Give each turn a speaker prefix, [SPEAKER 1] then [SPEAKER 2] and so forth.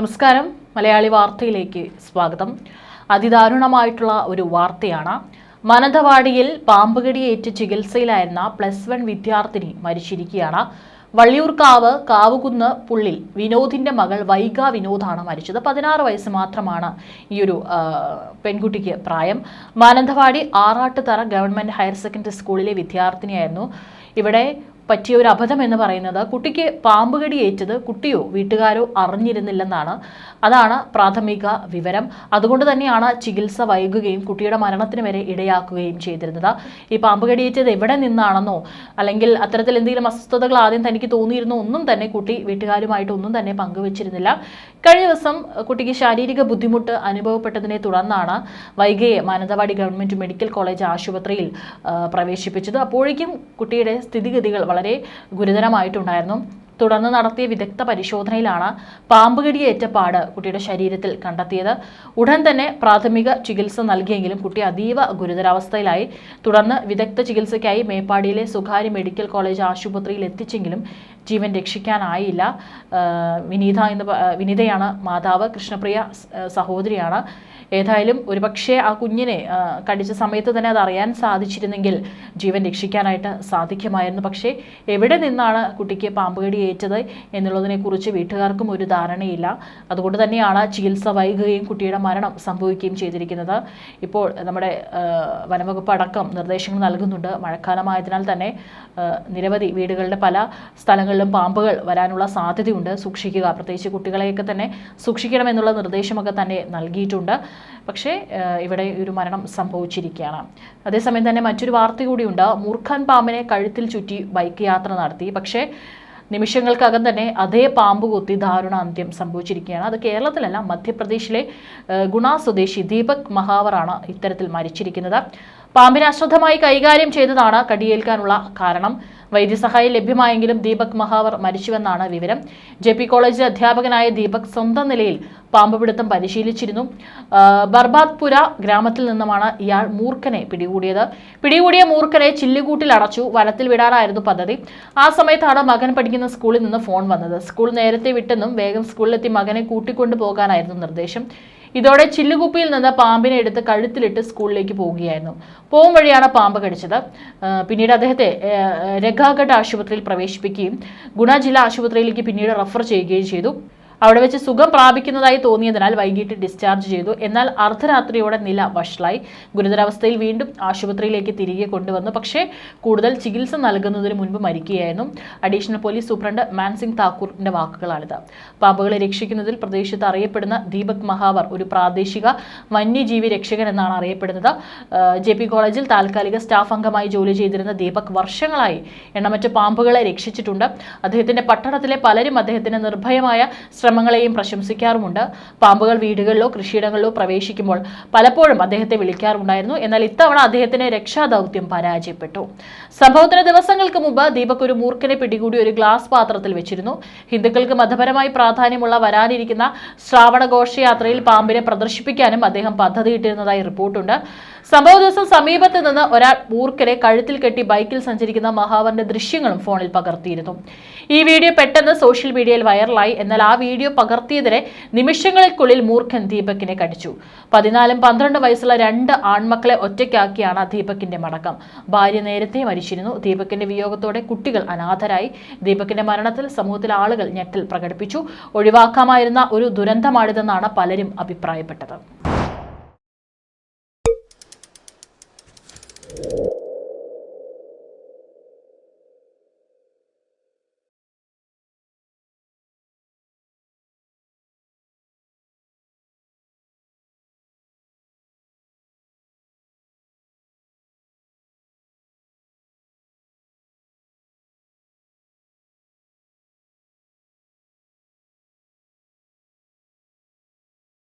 [SPEAKER 1] നമസ്കാരം. മലയാളി വാർത്തയിലേക്ക് സ്വാഗതം. അതിദാരുണമായിട്ടുള്ള ഒരു വാർത്തയാണ്. മാനന്തവാടിയിൽ പാമ്പുകടിയേറ്റ് ചികിത്സയിലായിരുന്ന +1 വിദ്യാർത്ഥിനി മരിച്ചിരിക്കുകയാണ്. വള്ളിയൂർക്കാവ് കാവുകുന്ന് പുള്ളിൽ വിനോദിന്റെ മകൾ വൈഗ വിനോദാണ് മരിച്ചത്. 16 വയസ്സ് മാത്രമാണ് ഈ ഒരു പെൺകുട്ടിക്ക് പ്രായം. Mananthavady Arattuthara government higher secondary സ്കൂളിലെ വിദ്യാർത്ഥിനിയായിരുന്നു. ഇവിടെ പറ്റിയ ഒരു അബദ്ധം എന്ന് പറയുന്നത് കുട്ടിക്ക് പാമ്പുകടി ഏറ്റത് കുട്ടിയോ വീട്ടുകാരോ അറിഞ്ഞിരുന്നില്ലെന്നാണ്. അതാണ് പ്രാഥമിക വിവരം. അതുകൊണ്ട് തന്നെയാണ് ചികിത്സ വൈകുകയും കുട്ടിയുടെ മരണത്തിന് വരെ ഇടയാക്കുകയും ചെയ്തിരുന്നത്. ഈ പാമ്പുകടിയേറ്റത് എവിടെ നിന്നാണെന്നോ അല്ലെങ്കിൽ അത്തരത്തിൽ എന്തെങ്കിലും അസ്വസ്ഥതകൾ ആദ്യം തനിക്ക് തോന്നിയിരുന്നോ ഒന്നും തന്നെ കുട്ടി വീട്ടുകാരുമായിട്ട് ഒന്നും തന്നെ പങ്കുവച്ചിരുന്നില്ല. കഴിഞ്ഞ ദിവസം കുട്ടിക്ക് ശാരീരിക ബുദ്ധിമുട്ട് അനുഭവപ്പെട്ടതിനെ തുടർന്നാണ് വൈഗയെ മാനന്തവാടി ഗവൺമെന്റ് മെഡിക്കൽ കോളേജ് ആശുപത്രിയിൽ പ്രവേശിപ്പിച്ചത്. അപ്പോഴേക്കും കുട്ടിയുടെ സ്ഥിതിഗതികൾ വളരെ ഗുരുതരമായിട്ടുണ്ടായിരുന്നു. തുടർന്ന് നടത്തിയ വിദഗ്ധ പരിശോധനയിലാണ് പാമ്പുകടിയേറ്റ പാട് കുട്ടിയുടെ ശരീരത്തിൽ കണ്ടെത്തിയത്. ഉടൻ തന്നെ പ്രാഥമിക ചികിത്സ നൽകിയെങ്കിലും കുട്ടി അതീവ ഗുരുതരാവസ്ഥയിലായി. തുടർന്ന് വിദഗ്ധ ചികിത്സയ്ക്കായി മേപ്പാടിയിലെ സ്വകാര്യ മെഡിക്കൽ കോളേജ് ആശുപത്രിയിൽ എത്തിച്ചെങ്കിലും ജീവൻ രക്ഷിക്കാനായില്ല. വിനീതയാണ് മാതാവ്. കൃഷ്ണപ്രിയ സഹോദരിയാണ്. ഏതായാലും ഒരുപക്ഷെ ആ കുഞ്ഞിനെ കടിച്ച സമയത്ത് തന്നെ അത് അറിയാൻ സാധിച്ചിരുന്നെങ്കിൽ ജീവൻ രക്ഷിക്കാനായിട്ട് സാധിക്കുമായിരുന്നു. പക്ഷേ എവിടെ നിന്നാണ് കുട്ടിക്ക് പാമ്പുകടി ഏറ്റത് എന്നുള്ളതിനെക്കുറിച്ച് വീട്ടുകാർക്കും ഒരു ധാരണയില്ല. അതുകൊണ്ട് തന്നെയാണ് ചികിത്സ വൈകുകയും കുട്ടിയുടെ മരണം സംഭവിക്കുകയും ചെയ്തിരിക്കുന്നത്. ഇപ്പോൾ നമ്മുടെ വനംവകുപ്പ് അടക്കം നിർദ്ദേശങ്ങൾ നൽകുന്നുണ്ട്. മഴക്കാലമായതിനാൽ തന്നെ നിരവധി വീടുകളുടെ പല സ്ഥലങ്ങളിലും പാമ്പുകൾ വരാനുള്ള സാധ്യതയുണ്ട്. സൂക്ഷിക്കുക, പ്രത്യേകിച്ച് കുട്ടികളെയൊക്കെ തന്നെ സൂക്ഷിക്കണമെന്നുള്ള നിർദ്ദേശമൊക്കെ തന്നെ നൽകിയിട്ടുണ്ട്. പക്ഷേ ഇവിടെ ഒരു മരണം സംഭവിച്ചിരിക്കുകയാണ്. അതേസമയം തന്നെ മറ്റൊരു വാർത്ത കൂടിയുണ്ട്. മൂർഖൻ പാമ്പിനെ കഴുത്തിൽ ചുറ്റി ബൈക്ക് യാത്ര നടത്തി. പക്ഷേ നിമിഷങ്ങൾക്കകം തന്നെ അതേ പാമ്പ് കൊത്തി ദാരുണ അന്ത്യം സംഭവിച്ചിരിക്കുകയാണ്. അത് കേരളത്തിലല്ല, മധ്യപ്രദേശിലെ ഗുണ സ്വദേശി ദീപക് മഹാവറാണ് ഇത്തരത്തിൽ മരിച്ചിരിക്കുന്നത്. പാമ്പിനെ അശ്രദ്ധമായി കൈകാര്യം ചെയ്തതാണ് കടിയേൽക്കാനുള്ള കാരണം. വൈദ്യസഹായം ലഭ്യമായെങ്കിലും ദീപക് മഹാവർ മരിച്ചുവെന്നാണ് വിവരം. JP കോളേജിലെ അധ്യാപകനായ ദീപക് സ്വന്തം നിലയിൽ പാമ്പുപിടുത്തം പരിശീലിച്ചിരുന്നു. ബർബാദ്പുര ഗ്രാമത്തിൽ നിന്നുമാണ് ഇയാൾ മൂർഖനെ പിടികൂടിയത്. പിടികൂടിയ മൂർഖനെ ചില്ലുകൂട്ടിൽ അടച്ചു വനത്തിൽ വിടാനായിരുന്നു പദ്ധതി. ആ സമയത്താണ് മകൻ പഠിക്കുന്ന സ്കൂളിൽ നിന്ന് ഫോൺ വന്നത്. സ്കൂൾ നേരത്തെ വിട്ടെന്നും വേഗം സ്കൂളിലെത്തി മകനെ കൂട്ടിക്കൊണ്ടു പോകാനായിരുന്നു നിർദ്ദേശം. ഇതോടെ ചില്ലുകുപ്പിയിൽ നിന്ന് പാമ്പിനെ എടുത്ത് കഴുത്തിലിട്ട് സ്കൂളിലേക്ക് പോവുകയായിരുന്നു. പോകും വഴിയാണ് പാമ്പ് കടിച്ചത്. പിന്നീട് അദ്ദേഹത്തെ രഘാഗഡ് ആശുപത്രിയിൽ പ്രവേശിപ്പിക്കുകയും ഗുണ ജില്ലാ ആശുപത്രിയിലേക്ക് പിന്നീട് റഫർ ചെയ്യുകയും ചെയ്തു. അവിടെ വെച്ച് സുഖം പ്രാപിക്കുന്നതായി തോന്നിയതിനാൽ വൈകിട്ട് ഡിസ്ചാർജ് ചെയ്തു. എന്നാൽ അർദ്ധരാത്രിയോടെ നില വഷളായി. ഗുരുതരാവസ്ഥയിൽ വീണ്ടും ആശുപത്രിയിലേക്ക് തിരികെ കൊണ്ടുവന്നു. പക്ഷേ കൂടുതൽ ചികിത്സ നൽകുന്നതിന് മുൻപ് മരിക്കുകയായിരുന്നു. അഡീഷണൽ പോലീസ് സൂപ്രണ്ട് മാൻസിംഗ് താക്കൂറിന്റെ വാക്കുകളാണിത്. പാമ്പുകളെ രക്ഷിക്കുന്നതിൽ പ്രദേശത്ത് അറിയപ്പെടുന്ന ദീപക് മഹാവർ ഒരു പ്രാദേശിക വന്യജീവി രക്ഷകൻ എന്നാണ് അറിയപ്പെടുന്നത്. JP കോളേജിൽ താൽക്കാലിക സ്റ്റാഫ് അംഗമായി ജോലി ചെയ്തിരുന്ന ദീപക് വർഷങ്ങളായി എണ്ണമറ്റ പാമ്പുകളെ രക്ഷിച്ചിട്ടുണ്ട്. അദ്ദേഹത്തിന്റെ പട്ടണത്തിലെ പലരും അദ്ദേഹത്തിന്റെ നിർഭയമായ ശ്രമങ്ങളെയും പ്രശംസിക്കാറുമുണ്ട്. പാമ്പുകൾ വീടുകളിലോ കൃഷിയിടങ്ങളിലോ പ്രവേശിക്കുമ്പോൾ പലപ്പോഴും അദ്ദേഹത്തെ വിളിക്കാറുണ്ടായിരുന്നു. എന്നാൽ ഇത്തവണ അദ്ദേഹത്തിന് രക്ഷാദൗത്യം പരാജയപ്പെട്ടു. സംഭവത്തിന് ദിവസങ്ങൾക്ക് മുമ്പ് ദീപക് ഒരു മൂർഖനെ പിടികൂടി ഒരു ഗ്ലാസ് പാത്രത്തിൽ വെച്ചിരുന്നു. ഹിന്ദുക്കൾക്ക് മതപരമായി പ്രാധാന്യമുള്ള വരാനിരിക്കുന്ന ശ്രാവണ ഘോഷയാത്രയിൽ പാമ്പിനെ പ്രദർശിപ്പിക്കാനും അദ്ദേഹം പദ്ധതിയിട്ടിരുന്നതായി റിപ്പോർട്ടുണ്ട്. സംഭവ ദിവസം സമീപത്ത് നിന്ന് ഒരാൾ മൂർഖനെ കഴുത്തിൽ കെട്ടി ബൈക്കിൽ സഞ്ചരിക്കുന്ന മഹാവറിന്റെ ദൃശ്യങ്ങളും ഫോണിൽ പകർത്തിയിരുന്നു. ഈ വീഡിയോ പെട്ടെന്ന് സോഷ്യൽ മീഡിയയിൽ വൈറലായി. എന്നാൽ ആ വീഡിയോ പകർത്തിയതിനെ നിമിഷങ്ങൾക്കുള്ളിൽ മൂർഖൻ ദീപകിനെ കടിച്ചു. 14, 12 വയസ്സുള്ള 2 ആൺമക്കളെ ഒറ്റയ്ക്കാക്കിയാണ് ദീപകിന്റെ മടക്കം. ഭാര്യ നേരത്തെ മരിച്ചിരുന്നു. ദീപകിന്റെ വിയോഗത്തോടെ കുട്ടികൾ അനാഥരായി. ദീപകിന്റെ മരണത്തിൽ സമൂഹത്തിലെ ആളുകൾ ഞെട്ടൽ പ്രകടിപ്പിച്ചു. ഒഴിവാക്കാമായിരുന്ന ഒരു ദുരന്തമാണിതെന്നാണ് പലരും അഭിപ്രായപ്പെട്ടത്.